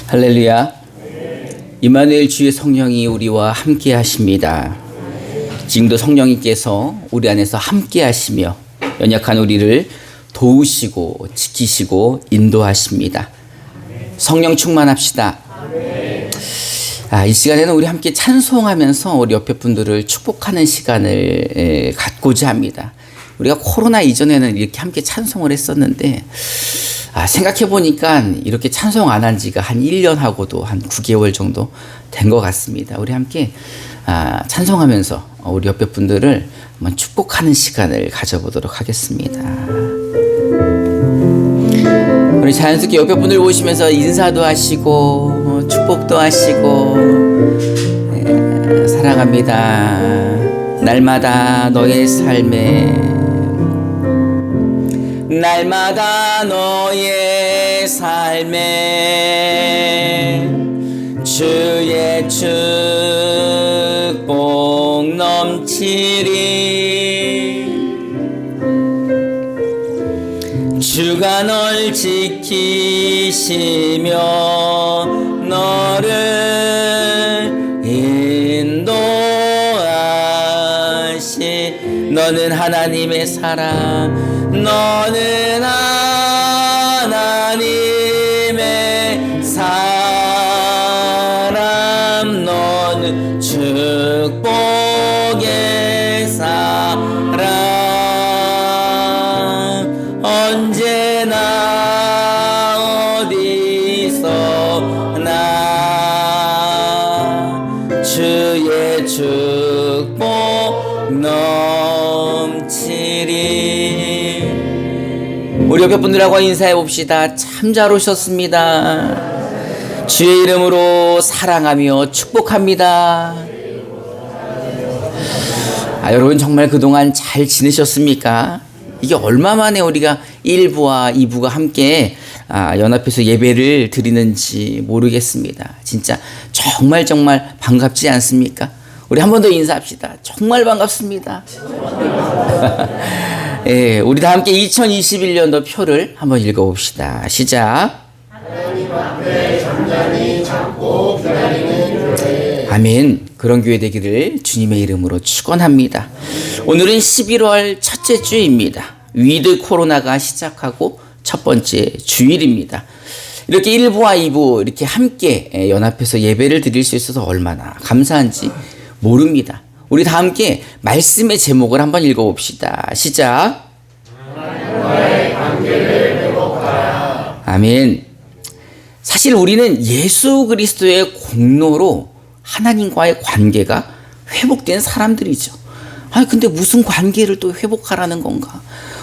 할렐루야. 임마누엘 주의 성령이 우리와 함께 하십니다. 지금도 성령님께서 우리 안에서 함께 하시며 연약한 우리를 도우시고 지키시고 인도하십니다. 성령 충만합시다. 이 시간에는 우리 함께 찬송하면서 우리 옆에 분들을 축복하는 시간을 갖고자 합니다. 우리가 코로나 이전에는 이렇게 함께 찬송을 했었는데 생각해보니까 이렇게 찬송 안 한 지가 한 1년하고도 한 9개월 정도 된 것 같습니다. 우리 함께 찬송하면서 우리 옆에 분들을 한번 축복하는 시간을 가져보도록 하겠습니다. 우리 자연스럽게 옆에 분들 보시면서 인사도 하시고 축복도 하시고 사랑합니다. 날마다 너의 삶에 날마다 너의 삶에 주의 축복 넘치리. 주가 널 지키시며 너를 인도하시. 너는 하나님의 사랑, 너는 하나님의 사람, 너는 축복의 사람. 언제나 어디서나 주의 축복 넘치리. 우리 옆에 분들하고 인사해 봅시다. 참 잘 오셨습니다. 주의 이름으로 사랑하며 축복합니다. 여러분 정말 그동안 잘 지내셨습니까? 이게 얼마 만에 우리가 1부와 2부가 함께 연합해서 예배를 드리는지 모르겠습니다. 진짜 정말 반갑지 않습니까? 우리 한 번 더 인사합시다. 정말 반갑습니다. 예, 우리 다 함께 2021년도 표를 한번 읽어봅시다. 시작. 하나님 앞에 잠잠히 참고 기다리는 교회. 아멘. 그런 교회 되기를 주님의 이름으로 축원합니다. 오늘은 11월 첫째 주입니다. 위드 코로나가 시작하고 첫 번째 주일입니다. 이렇게 1부와 2부 이렇게 함께 연합해서 예배를 드릴 수 있어서 얼마나 감사한지 모릅니다. 우리 다 함께 말씀의 제목을 한번 읽어봅시다. 시작. 하나님과의 관계를 회복하라. 아멘. 사실 우리는 예수 그리스도의 공로로 하나님과의 관계가 회복된 사람들이죠. 근데 무슨 관계를 또 회복하라는 건가?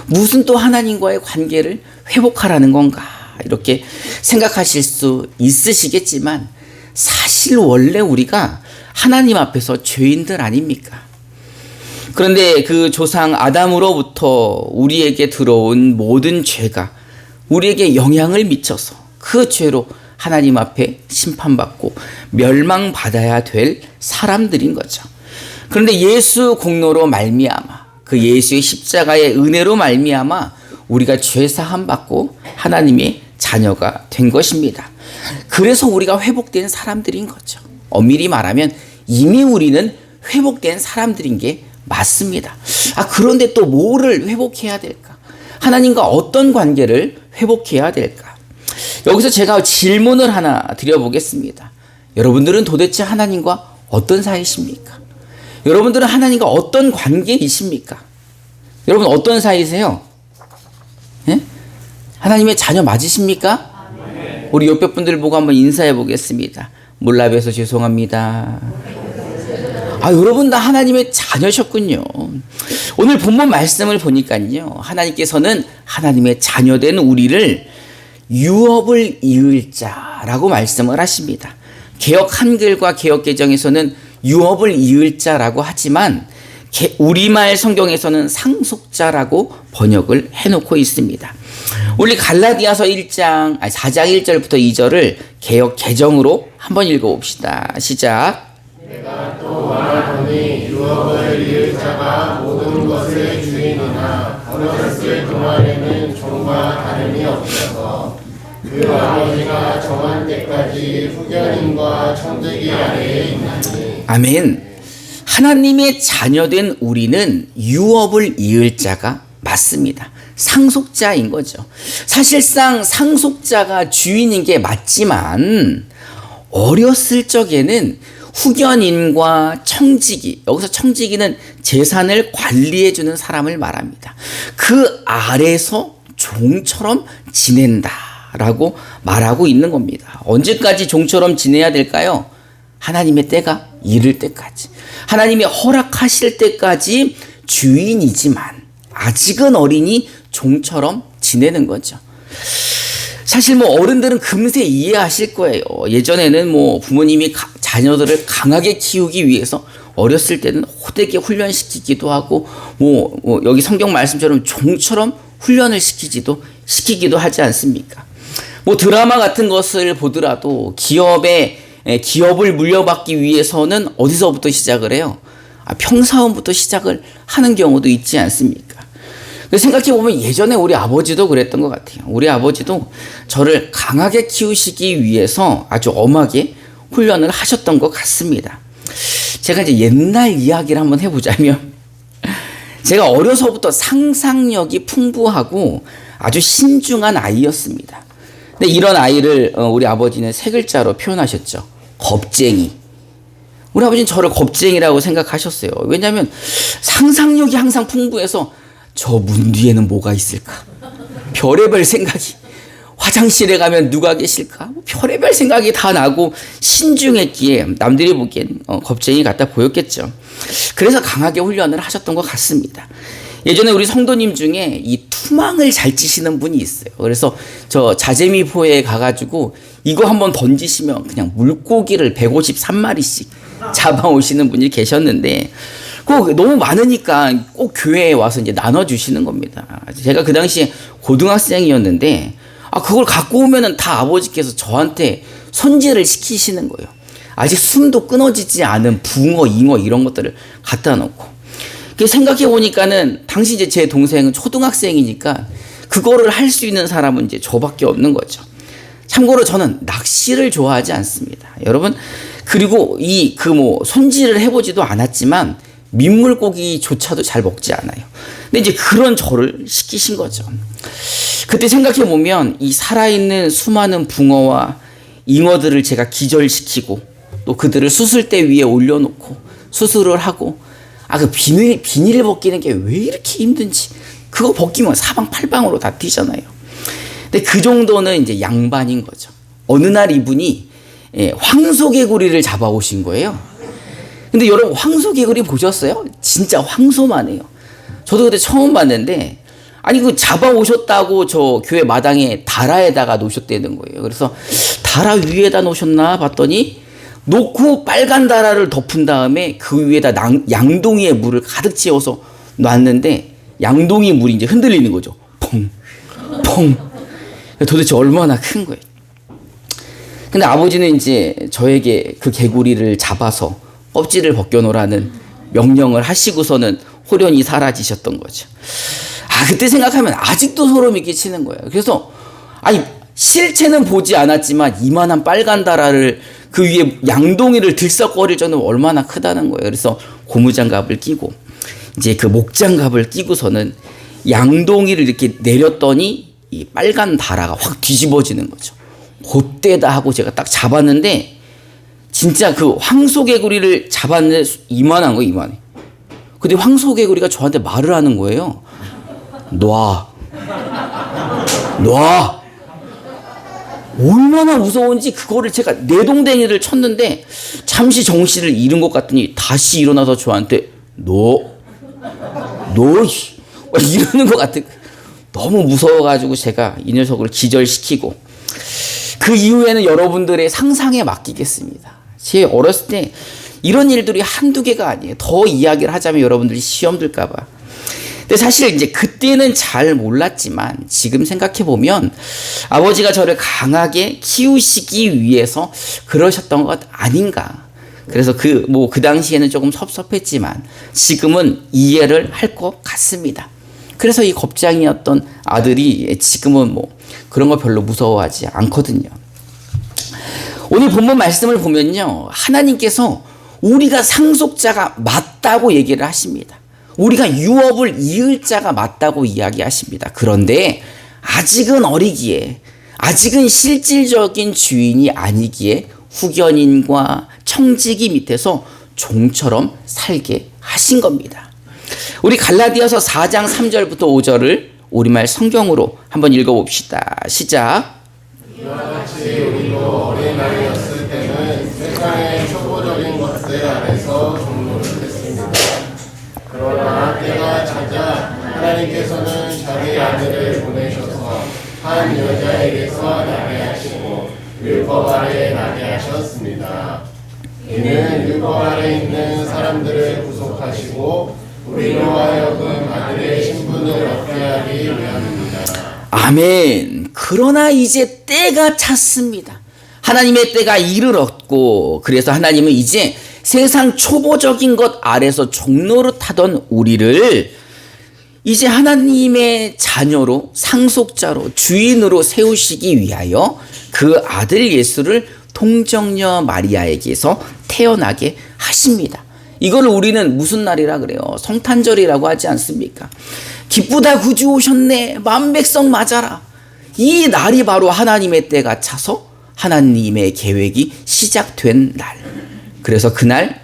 무슨 또 하나님과의 관계를 회복하라는 건가? 이렇게 생각하실 수 있으시겠지만 사실 원래 우리가 하나님 앞에서 죄인들 아닙니까? 그런데 그 조상 아담으로부터 우리에게 들어온 모든 죄가 우리에게 영향을 미쳐서 그 죄로 하나님 앞에 심판받고 멸망받아야 될 사람들인 거죠. 그런데 예수 공로로 말미암아, 그 예수의 십자가의 은혜로 말미암아 우리가 죄 사함 받고 하나님의 자녀가 된 것입니다. 그래서 우리가 회복된 사람들인 거죠. 엄밀히 말하면 이미 우리는 회복된 사람들인 게 맞습니다. 그런데 또 뭐를 회복해야 될까? 하나님과 어떤 관계를 회복해야 될까? 여기서 제가 질문을 하나 드려보겠습니다. 여러분들은 도대체 하나님과 어떤 사이십니까? 여러분들은 하나님과 어떤 관계이십니까? 여러분 어떤 사이세요? 예? 하나님의 자녀 맞으십니까? 우리 옆에 분들 보고 한번 인사해 보겠습니다. 몰라 뵈서 죄송합니다. 여러분 다 하나님의 자녀셨군요. 오늘 본문 말씀을 보니까요, 하나님께서는 하나님의 자녀된 우리를 유업을 이을 자라고 말씀을 하십니다. 개역 한글과 개역 개정에서는 유업을 이을 자라고 하지만 우리말 성경에서는 상속자라고 번역을 해놓고 있습니다. 우리 갈라디아서 4장 1절부터 2절을 개역 개정으로 한번 읽어봅시다. 시작. 내가 또 말하노니 유업을 이을 자가 모든 것의 주인이나 어렸을 동안에는 종과 다름이 없어서 그 아버지가 정한 때까지 후견인과 청지기 아래에 있나니. 아멘. 하나님의 자녀된 우리는 유업을 이을 자가 맞습니다. 상속자인 거죠. 사실상 상속자가 주인인 게 맞지만 어렸을 적에는 후견인과 청지기, 여기서 청지기는 재산을 관리해주는 사람을 말합니다. 그 아래서 종처럼 지낸다라고 말하고 있는 겁니다. 언제까지 종처럼 지내야 될까요? 하나님의 때가 이를 때까지. 하나님이 허락하실 때까지 주인이지만 아직은 어리니 종처럼 지내는 거죠. 사실 뭐 어른들은 금세 이해하실 거예요. 예전에는 뭐 부모님이 자녀들을 강하게 키우기 위해서 어렸을 때는 호되게 훈련시키기도 하고 뭐 여기 성경 말씀처럼 종처럼 훈련을 시키기도 하지 않습니까? 뭐 드라마 같은 것을 보더라도 기업을 물려받기 위해서는 어디서부터 시작을 해요? 평사원부터 시작을 하는 경우도 있지 않습니까? 생각해보면 예전에 우리 아버지도 그랬던 것 같아요. 우리 아버지도 저를 강하게 키우시기 위해서 아주 엄하게 훈련을 하셨던 것 같습니다. 제가 이제 옛날 이야기를 한번 해보자면 제가 어려서부터 상상력이 풍부하고 아주 신중한 아이였습니다. 근데 이런 아이를 우리 아버지는 세 글자로 표현하셨죠. 겁쟁이. 우리 아버지는 저를 겁쟁이라고 생각하셨어요. 왜냐하면 상상력이 항상 풍부해서 저 문 뒤에는 뭐가 있을까? 별의별 생각이. 화장실에 가면 누가 계실까? 별의별 생각이 다 나고 신중했기에 남들이 보기엔 겁쟁이 같아 보였겠죠. 그래서 강하게 훈련을 하셨던 것 같습니다. 예전에 우리 성도님 중에 이 투망을 잘 치시는 분이 있어요. 그래서 저 자재미포에 가가지고 이거 한번 던지시면 그냥 물고기를 153마리씩 잡아오시는 분이 계셨는데 꼭 너무 많으니까 꼭 교회에 와서 이제 나눠주시는 겁니다. 제가 그 당시에 고등학생이었는데 그걸 갖고 오면은 다 아버지께서 저한테 손질을 시키시는 거예요. 아직 숨도 끊어지지 않은 붕어, 잉어 이런 것들을 갖다 놓고. 생각해 보니까는 당시 이제 제 동생은 초등학생이니까 그거를 할 수 있는 사람은 이제 저밖에 없는 거죠. 참고로 저는 낚시를 좋아하지 않습니다. 여러분, 그리고 손질을 해보지도 않았지만 민물고기조차도 잘 먹지 않아요. 근데 이제 그런 저를 시키신 거죠. 그때 생각해 보면 이 살아있는 수많은 붕어와 잉어들을 제가 기절시키고 또 그들을 수술대 위에 올려놓고 수술을 하고 그 비닐 벗기는 게 왜 이렇게 힘든지 그거 벗기면 사방팔방으로 다 뛰잖아요. 근데 그 정도는 이제 양반인 거죠. 어느 날 이분이 황소개구리를 잡아오신 거예요. 근데 여러분 황소개구리 보셨어요? 진짜 황소만 해요. 저도 그때 처음 봤는데 그 잡아오셨다고 저 교회 마당에 다라에다가 놓으셨다는 거예요. 그래서 다라 위에다 놓으셨나 봤더니 놓고 빨간 다라를 덮은 다음에 그 위에다 양동이의 물을 가득 채워서 놨는데 양동이 물이 이제 흔들리는 거죠. 펑, 펑. 도대체 얼마나 큰 거예요. 근데 아버지는 이제 저에게 그 개구리를 잡아서 껍질을 벗겨놓으라는 명령을 하시고서는 호련히 사라지셨던 거죠. 그때 생각하면 아직도 소름이 끼치는 거예요. 그래서 실체는 보지 않았지만 이만한 빨간 다라를 그 위에 양동이를 들썩거릴 정도면 얼마나 크다는 거예요. 그래서 고무장갑을 끼고 이제 그 목장갑을 끼고서는 양동이를 이렇게 내렸더니 이 빨간 다라가 확 뒤집어지는 거죠. 그때다 하고 제가 딱 잡았는데 진짜 그 황소개구리를 잡았는데 이만한 거예요, 이만해. 근데 황소개구리가 저한테 말을 하는 거예요. 놔. 얼마나 무서운지 그거를 제가 내동댕이를 쳤는데 잠시 정신을 잃은 것 같더니 다시 일어나서 저한테 이러는 것 같아. 너무 무서워가지고 제가 이 녀석을 기절시키고 그 이후에는 여러분들의 상상에 맡기겠습니다. 제 어렸을 때 이런 일들이 한두 개가 아니에요. 더 이야기를 하자면 여러분들이 시험 들까봐. 근데 사실 이제 그때는 잘 몰랐지만 지금 생각해보면 아버지가 저를 강하게 키우시기 위해서 그러셨던 것 아닌가. 그래서 그 당시에는 조금 섭섭했지만 지금은 이해를 할 것 같습니다. 그래서 이 겁쟁이였던 아들이 지금은 그런 거 별로 무서워하지 않거든요. 오늘 본문 말씀을 보면요, 하나님께서 우리가 상속자가 맞다고 얘기를 하십니다. 우리가 유업을 이을 자가 맞다고 이야기하십니다. 그런데 아직은 어리기에, 아직은 실질적인 주인이 아니기에 후견인과 청지기 밑에서 종처럼 살게 하신 겁니다. 우리 갈라디아서 4장 3절부터 5절을 우리말 성경으로 한번 읽어봅시다. 시작. 이와 같이 우리도 어린 나이였을 때는 세상의 초보적인 것들 안에서 종로를 했습니다. 그러나 때가 차자 하나님께서는 자기 아들을 보내셔서 한 여자에게서 나게 하시고 율법 아래 나게 하셨습니다. 이는 율법 아래 있는 사람들을 구속하시고 우리로 하여금 아들의 신분을 얻게 하기 위함입니다. 아멘. 그러나 이제 때가 찼습니다. 하나님의 때가 이르렀고, 그래서 하나님은 이제 세상 초보적인 것 아래서 종노릇하던 우리를 이제 하나님의 자녀로, 상속자로, 주인으로 세우시기 위하여 그 아들 예수를 동정녀 마리아에게서 태어나게 하십니다. 이걸 우리는 무슨 날이라 그래요? 성탄절이라고 하지 않습니까? 기쁘다 구주 오셨네, 만백성 맞아라. 이 날이 바로 하나님의 때가 차서 하나님의 계획이 시작된 날. 그래서 그날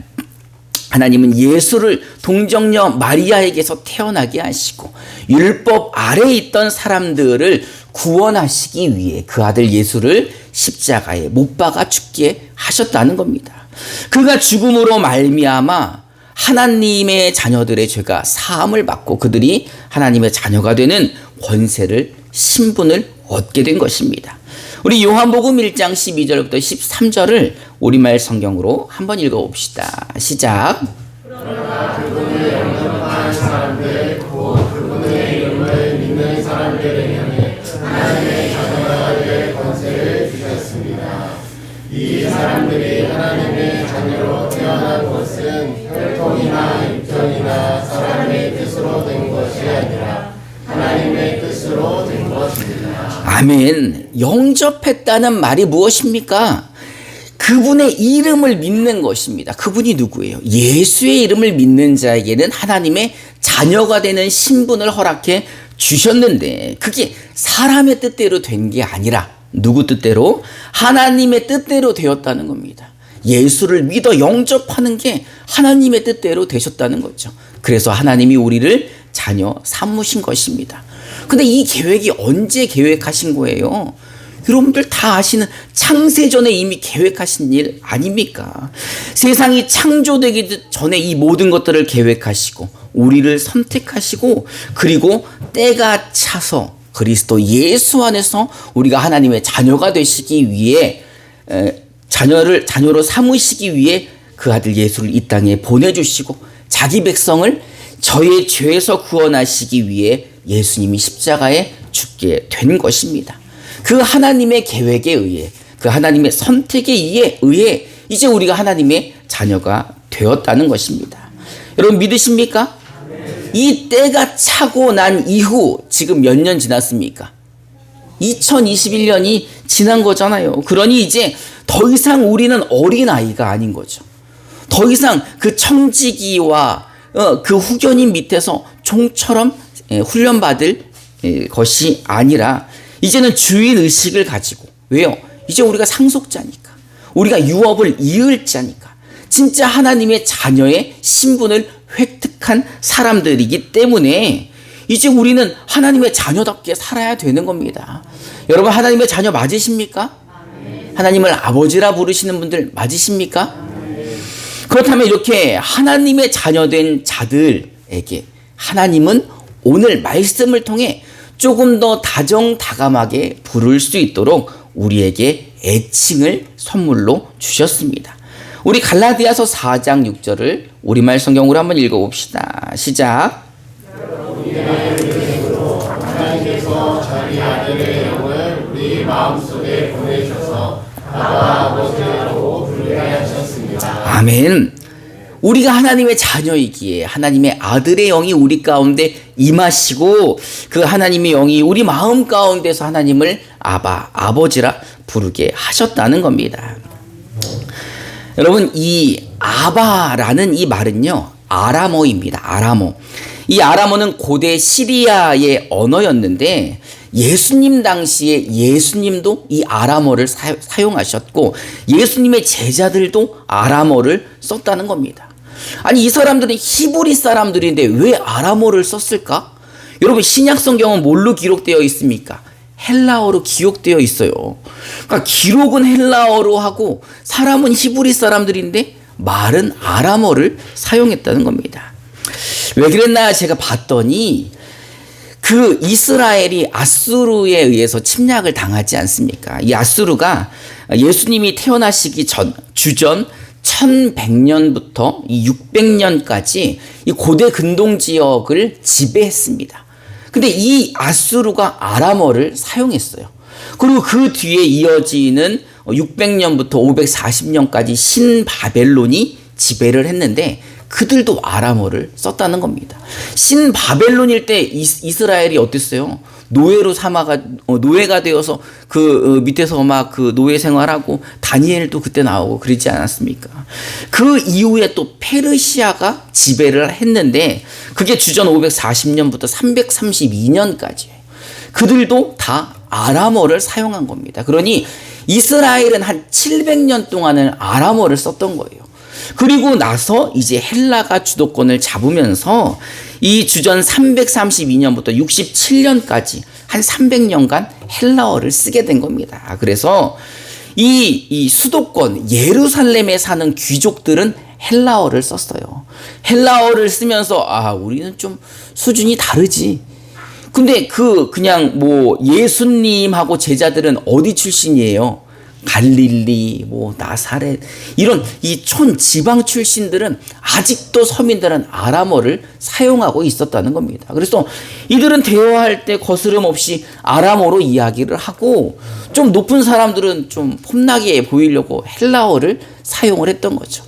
하나님은 예수를 동정녀 마리아에게서 태어나게 하시고 율법 아래에 있던 사람들을 구원하시기 위해 그 아들 예수를 십자가에 못 박아 죽게 하셨다는 겁니다. 그가 죽음으로 말미암아 하나님의 자녀들의 죄가 사함을 받고 그들이 하나님의 자녀가 되는 권세를, 신분을 얻게 된 것입니다. 우리 요한복음 1장 12절부터 13절을 우리말 성경으로 한번 읽어봅시다. 시작. 그러나 그분을 영접한 사람들, 곧 그분의 이름을 믿는 사람들에게는 하나님의 자녀가 될 권세를 주셨습니다. 이 사람들이 하나님의 자녀로 태어난 것은 혈통이나 육정이나 사람의 뜻으로 된 것이 아니라 하나님의 뜻으로 된 것입니다. 아멘. 영접했다는 말이 무엇입니까? 그분의 이름을 믿는 것입니다. 그분이 누구예요? 예수의 이름을 믿는 자에게는 하나님의 자녀가 되는 신분을 허락해 주셨는데 그게 사람의 뜻대로 된 게 아니라 누구 뜻대로? 하나님의 뜻대로 되었다는 겁니다. 예수를 믿어 영접하는 게 하나님의 뜻대로 되셨다는 거죠. 그래서 하나님이 우리를 자녀 삼으신 것입니다. 근데 이 계획이 언제 계획하신 거예요? 여러분들 다 아시는 창세전에 이미 계획하신 일 아닙니까? 세상이 창조되기 전에 이 모든 것들을 계획하시고 우리를 선택하시고 그리고 때가 차서 그리스도 예수 안에서 우리가 하나님의 자녀가 되시기 위해 자녀로 삼으시기 위해 그 아들 예수를 이 땅에 보내주시고 자기 백성을 저의 죄에서 구원하시기 위해 예수님이 십자가에 죽게 된 것입니다. 그 하나님의 계획에 의해 그 하나님의 선택에 의해 이제 우리가 하나님의 자녀가 되었다는 것입니다. 여러분 믿으십니까? 이 때가 차고 난 이후 지금 몇 년 지났습니까? 2021년이 지난 거잖아요. 그러니 이제 더 이상 우리는 어린아이가 아닌 거죠. 더 이상 그 청지기와 그 후견인 밑에서 종처럼 훈련받을 것이 아니라 이제는 주인의식을 가지고 왜요? 이제 우리가 상속자니까 우리가 유업을 이을 자니까 진짜 하나님의 자녀의 신분을 획득한 사람들이기 때문에 이제 우리는 하나님의 자녀답게 살아야 되는 겁니다. 여러분 하나님의 자녀 맞으십니까? 하나님을 아버지라 부르시는 분들 맞으십니까? 그렇다면 이렇게 하나님의 자녀된 자들에게 하나님은 오늘 말씀을 통해 조금 더 다정다감하게 부를 수 있도록 우리에게 애칭을 선물로 주셨습니다. 우리 갈라디아서 4장 6절을 우리말 성경으로 한번 읽어봅시다. 시작. 하나님께서 자기 아들의 영을 우리 마음속에 보내셔서 아바 아버지라고 부르게 하셨습니다. 아멘. 우리가 하나님의 자녀이기에 하나님의 아들의 영이 우리 가운데 임하시고 그 하나님의 영이 우리 마음 가운데서 하나님을 아바, 아버지라 부르게 하셨다는 겁니다. 여러분, 이 아바라는 이 말은요, 아람어입니다. 아람어. 이 아람어는 고대 시리아의 언어였는데 예수님 당시에 예수님도 이 아람어를 사용하셨고 예수님의 제자들도 아람어를 썼다는 겁니다. 아니, 이 사람들은 히브리 사람들인데 왜 아람어를 썼을까? 여러분, 신약 성경은 뭘로 기록되어 있습니까? 헬라어로 기록되어 있어요. 그러니까 기록은 헬라어로 하고 사람은 히브리 사람들인데 말은 아람어를 사용했다는 겁니다. 왜 그랬나 제가 봤더니 그 이스라엘이 아수르에 의해서 침략을 당하지 않습니까? 이 아수르가 예수님이 태어나시기 전 주전 1100년부터 이 600년까지 이 고대 근동 지역을 지배했습니다. 근데 이 아수르가 아람어를 사용했어요. 그리고 그 뒤에 이어지는 600년부터 540년까지 신바벨론이 지배를 했는데 그들도 아람어를 썼다는 겁니다. 신바벨론일 때 이스라엘이 어땠어요? 노예가 되어서 그 밑에서 막 그 노예 생활하고 다니엘도 그때 나오고 그러지 않았습니까? 그 이후에 또 페르시아가 지배를 했는데 그게 주전 540년부터 332년까지 그들도 다 아람어를 사용한 겁니다. 그러니 이스라엘은 한 700년 동안은 아람어를 썼던 거예요. 그리고 나서 이제 헬라가 주도권을 잡으면서 이 주전 332년부터 67년까지 한 300년간 헬라어를 쓰게 된 겁니다. 그래서 이 수도권 예루살렘에 사는 귀족들은 헬라어를 썼어요. 헬라어를 쓰면서 우리는 좀 수준이 다르지. 근데 그냥 뭐 예수님하고 제자들은 어디 출신이에요? 갈릴리, 나사렛, 이런 이 촌지방 출신들은 아직도 서민들은 아람어를 사용하고 있었다는 겁니다. 그래서 이들은 대화할 때 거스름 없이 아람어로 이야기를 하고 좀 높은 사람들은 좀 폼나게 보이려고 헬라어를 사용을 했던 거죠.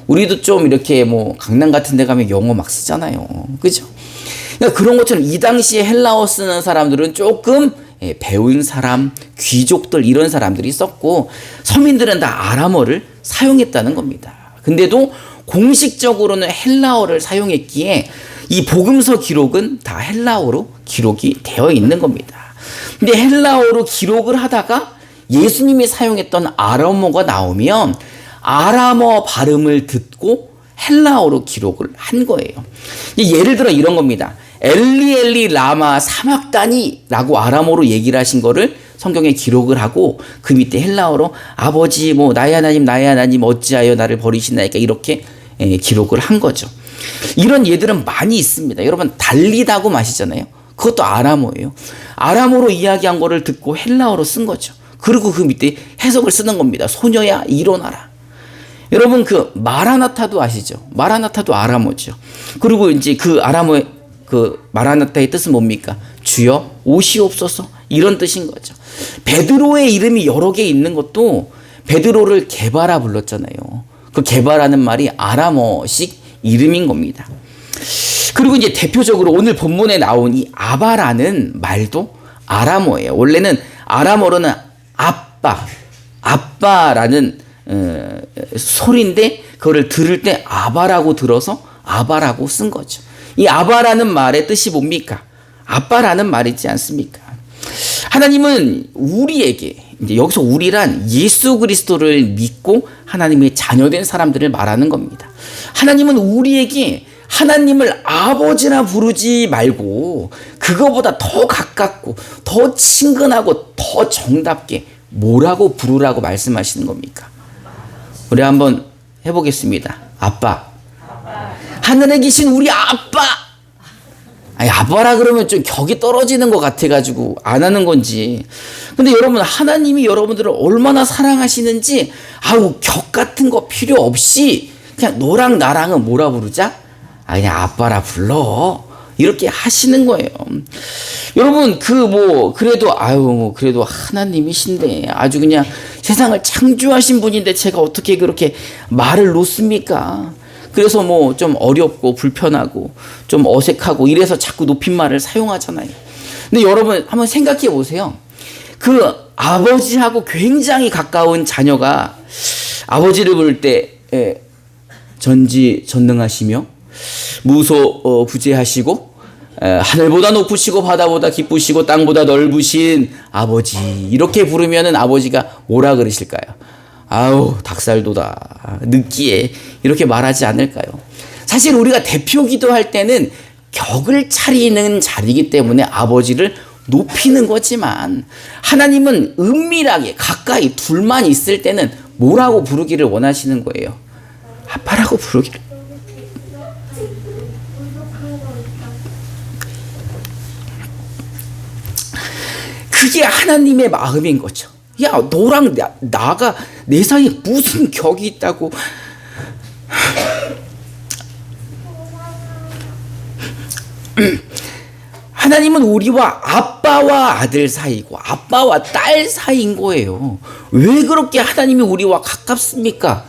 우리도 좀 이렇게 강남 같은 데 가면 영어 막 쓰잖아요. 그죠? 그러니까 그런 것처럼 이 당시에 헬라어 쓰는 사람들은 조금 배운 사람, 귀족들 이런 사람들이 썼고 서민들은 다 아람어를 사용했다는 겁니다. 근데도 공식적으로는 헬라어를 사용했기에 이 복음서 기록은 다 헬라어로 기록이 되어 있는 겁니다. 근데 헬라어로 기록을 하다가 예수님이 사용했던 아람어가 나오면 아람어 발음을 듣고 헬라어로 기록을 한 거예요. 예를 들어 이런 겁니다. 엘리 엘리 라마 사막다니 라고 아람어로 얘기를 하신 거를 성경에 기록을 하고 그 밑에 헬라어로 아버지 나의 하나님 어찌하여 나를 버리시나이까 이렇게 기록을 한 거죠. 이런 예들은 많이 있습니다. 여러분 달리다고 마시잖아요. 그것도 아람어예요. 아람어로 이야기한 거를 듣고 헬라어로 쓴 거죠. 그리고 그 밑에 해석을 쓰는 겁니다. 소녀야 일어나라. 여러분 그 마라나타도 아시죠? 마라나타도 아람어죠. 그리고 이제 그 아람어의 그 마라나타의 뜻은 뭡니까? 주여 오시옵소서 이런 뜻인 거죠. 베드로의 이름이 여러 개 있는 것도 베드로를 게바라 불렀잖아요. 그 게바라는 말이 아람어식 이름인 겁니다. 그리고 이제 대표적으로 오늘 본문에 나온 이 아바라는 말도 아람어예요. 원래는 아람어로는 아빠라는 소리인데 그거를 들을 때 아바라고 들어서 아바라고 쓴 거죠. 이 아바라는 말의 뜻이 뭡니까? 아빠라는 말이지 않습니까? 하나님은 우리에게 이제 여기서 우리란 예수 그리스도를 믿고 하나님의 자녀된 사람들을 말하는 겁니다. 하나님은 우리에게 하나님을 아버지라 부르지 말고 그거보다 더 가깝고 더 친근하고 더 정답게 뭐라고 부르라고 말씀하시는 겁니까? 우리 한번 해보겠습니다. 아빠. 하늘에 계신 우리 아빠. 아빠라 그러면 좀 격이 떨어지는 것 같아가지고 안 하는 건지. 근데 여러분 하나님이 여러분들을 얼마나 사랑하시는지 격 같은 거 필요 없이 그냥 너랑 나랑은 뭐라 부르자? 그냥 아빠라 불러. 이렇게 하시는 거예요. 여러분 그래도 하나님이신데 아주 그냥 세상을 창조하신 분인데 제가 어떻게 그렇게 말을 놓습니까? 그래서 뭐 좀 어렵고 불편하고 좀 어색하고 이래서 자꾸 높임말을 사용하잖아요. 근데 여러분 한번 생각해 보세요. 그 아버지하고 굉장히 가까운 자녀가 아버지를 부를 때 전지전능하시며 무소부재하시고 하늘보다 높으시고 바다보다 깊으시고 땅보다 넓으신 아버지, 이렇게 부르면은 아버지가 뭐라 그러실까요? 아우 닭살도다, 느끼해, 이렇게 말하지 않을까요? 사실 우리가 대표 기도할 때는 격을 차리는 자리이기 때문에 아버지를 높이는 거지만, 하나님은 은밀하게 가까이 둘만 있을 때는 뭐라고 부르기를 원하시는 거예요? 아빠라고 부르기를. 그게 하나님의 마음인 거죠. 야, 너랑 나가 내 사이에 무슨 격이 있다고. 하나님은 우리와 아빠와 아들 사이고 아빠와 딸 사이인 거예요. 왜 그렇게 하나님이 우리와 가깝습니까?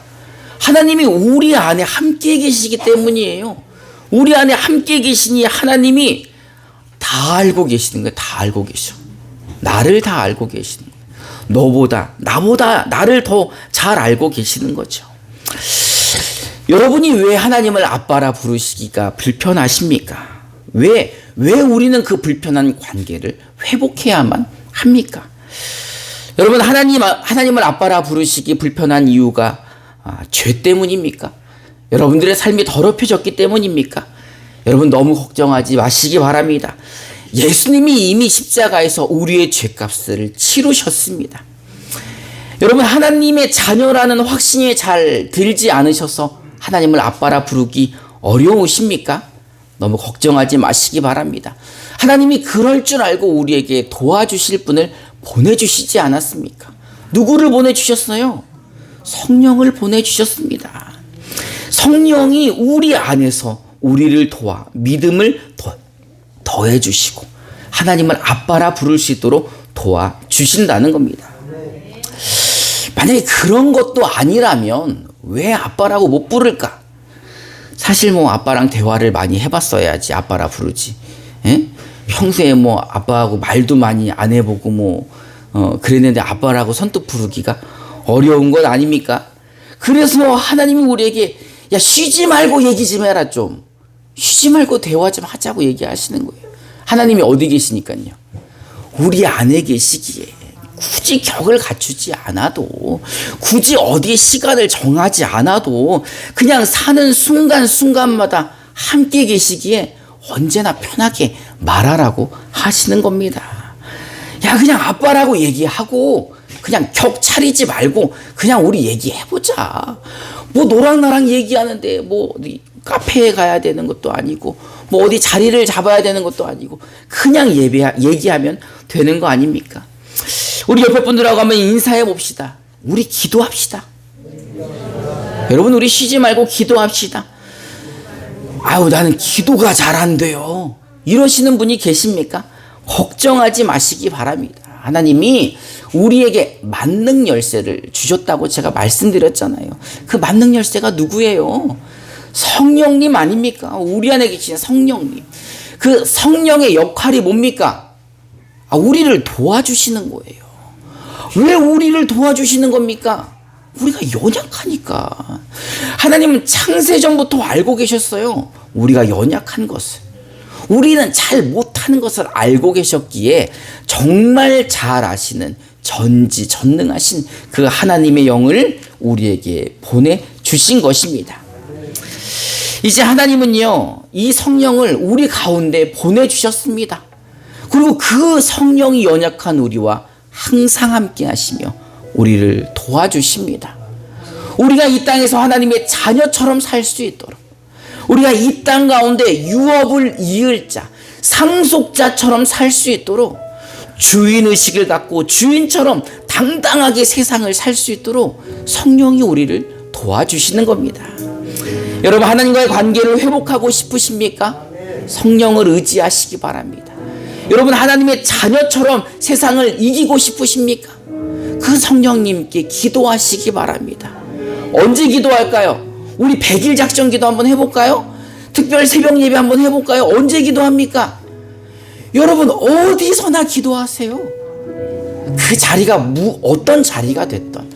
하나님이 우리 안에 함께 계시기 때문이에요. 우리 안에 함께 계시니 하나님이 다 알고 계시는 거예요. 다 알고 계셔. 나를 다 알고 계시는 거예요. 너보다 나보다 나를 더 잘 알고 계시는 거죠. 여러분이 왜 하나님을 아빠라 부르시기가 불편하십니까? 왜 우리는 그 불편한 관계를 회복해야만 합니까? 여러분, 하나님을 아빠라 부르시기 불편한 이유가 죄 때문입니까? 여러분들의 삶이 더럽혀졌기 때문입니까? 여러분 너무 걱정하지 마시기 바랍니다. 예수님이 이미 십자가에서 우리의 죄값을 치르셨습니다. 여러분, 하나님의 자녀라는 확신이 잘 들지 않으셔서 하나님을 아빠라 부르기 어려우십니까? 너무 걱정하지 마시기 바랍니다. 하나님이 그럴 줄 알고 우리에게 도와주실 분을 보내주시지 않았습니까? 누구를 보내주셨어요? 성령을 보내주셨습니다. 성령이 우리 안에서 우리를 도와 믿음을 더해주시고 하나님을 아빠라 부를 수 있도록 도와주신다는 겁니다. 만약에 그런 것도 아니라면 왜 아빠라고 못 부를까? 사실 뭐 아빠랑 대화를 많이 해봤어야지 아빠라 부르지. 에? 평소에 뭐 아빠하고 말도 많이 안 해보고 그랬는데 아빠라고 선뜻 부르기가 어려운 것 아닙니까? 그래서 하나님이 우리에게 야, 쉬지 말고 얘기 좀 해라 좀. 쉬지 말고 대화 좀 하자고 얘기하시는 거예요. 하나님이 어디 계시니까요? 우리 안에 계시기에 굳이 격을 갖추지 않아도, 굳이 어디에 시간을 정하지 않아도 그냥 사는 순간순간마다 함께 계시기에 언제나 편하게 말하라고 하시는 겁니다. 야, 그냥 아빠라고 얘기하고 그냥 격 차리지 말고 그냥 우리 얘기해보자. 뭐 너랑 나랑 얘기하는데 뭐 어디 카페에 가야 되는 것도 아니고 뭐 어디 자리를 잡아야 되는 것도 아니고 그냥 얘기하면 되는 거 아닙니까? 우리 옆에 분들하고 한번 인사해 봅시다. 우리 기도합시다. 여러분, 우리 쉬지 말고 기도합시다. 아유, 나는 기도가 잘 안 돼요. 이러시는 분이 계십니까? 걱정하지 마시기 바랍니다. 하나님이 우리에게 만능 열쇠를 주셨다고 제가 말씀드렸잖아요. 그 만능 열쇠가 누구예요? 성령님 아닙니까? 우리 안에 계신 성령님. 그 성령의 역할이 뭡니까? 우리를 도와주시는 거예요. 왜 우리를 도와주시는 겁니까? 우리가 연약하니까. 하나님은 창세전부터 알고 계셨어요. 우리가 연약한 것을. 우리는 잘 못하는 것을 알고 계셨기에 정말 잘 아시는 전지전능하신 그 하나님의 영을 우리에게 보내주신 것입니다. 이제 하나님은요, 이 성령을 우리 가운데 보내주셨습니다. 그리고 그 성령이 연약한 우리와 항상 함께 하시며 우리를 도와주십니다. 우리가 이 땅에서 하나님의 자녀처럼 살 수 있도록, 우리가 이 땅 가운데 유업을 이을 자, 상속자처럼 살 수 있도록 주인의식을 갖고 주인처럼 당당하게 세상을 살 수 있도록 성령이 우리를 도와주시는 겁니다. 여러분, 하나님과의 관계를 회복하고 싶으십니까? 성령을 의지하시기 바랍니다. 여러분, 하나님의 자녀처럼 세상을 이기고 싶으십니까? 그 성령님께 기도하시기 바랍니다. 언제 기도할까요? 우리 100일 작전 기도 한번 해볼까요? 특별 새벽 예배 한번 해볼까요? 언제 기도합니까? 여러분 어디서나 기도하세요. 그 자리가 어떤 자리가 됐던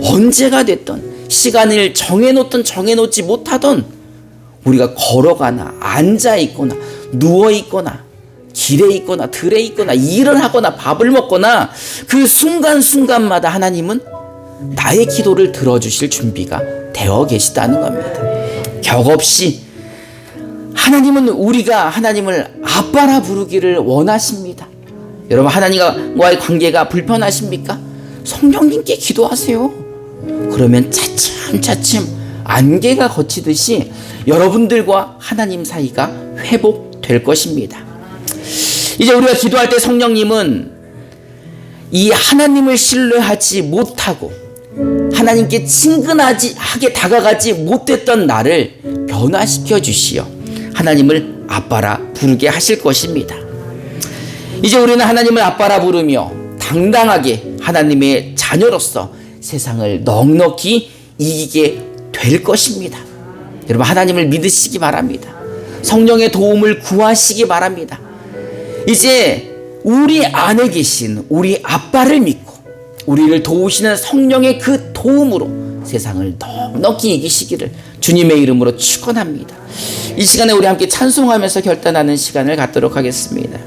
언제가 됐던 시간을 정해놓든 정해놓지 못하던 우리가 걸어가나 앉아있거나 누워있거나 길에 있거나 들에 있거나 일을 하거나 밥을 먹거나 그 순간순간마다 하나님은 나의 기도를 들어주실 준비가 되어 계시다는 겁니다. 격없이 하나님은 우리가 하나님을 아빠라 부르기를 원하십니다. 여러분 하나님과의 관계가 불편하십니까? 성령님께 기도하세요. 그러면 차츰차츰 안개가 걷히듯이 여러분들과 하나님 사이가 회복될 것입니다. 이제 우리가 기도할 때 성령님은 이 하나님을 신뢰하지 못하고 하나님께 친근하게 다가가지 못했던 나를 변화시켜 주시어 하나님을 아빠라 부르게 하실 것입니다. 이제 우리는 하나님을 아빠라 부르며 당당하게 하나님의 자녀로서 세상을 넉넉히 이기게 될 것입니다. 여러분 하나님을 믿으시기 바랍니다. 성령의 도움을 구하시기 바랍니다. 이제 우리 안에 계신 우리 아빠를 믿고 우리를 도우시는 성령의 그 도움으로 세상을 넉넉히 이기시기를 주님의 이름으로 축원합니다. 이 시간에 우리 함께 찬송하면서 결단하는 시간을 갖도록 하겠습니다.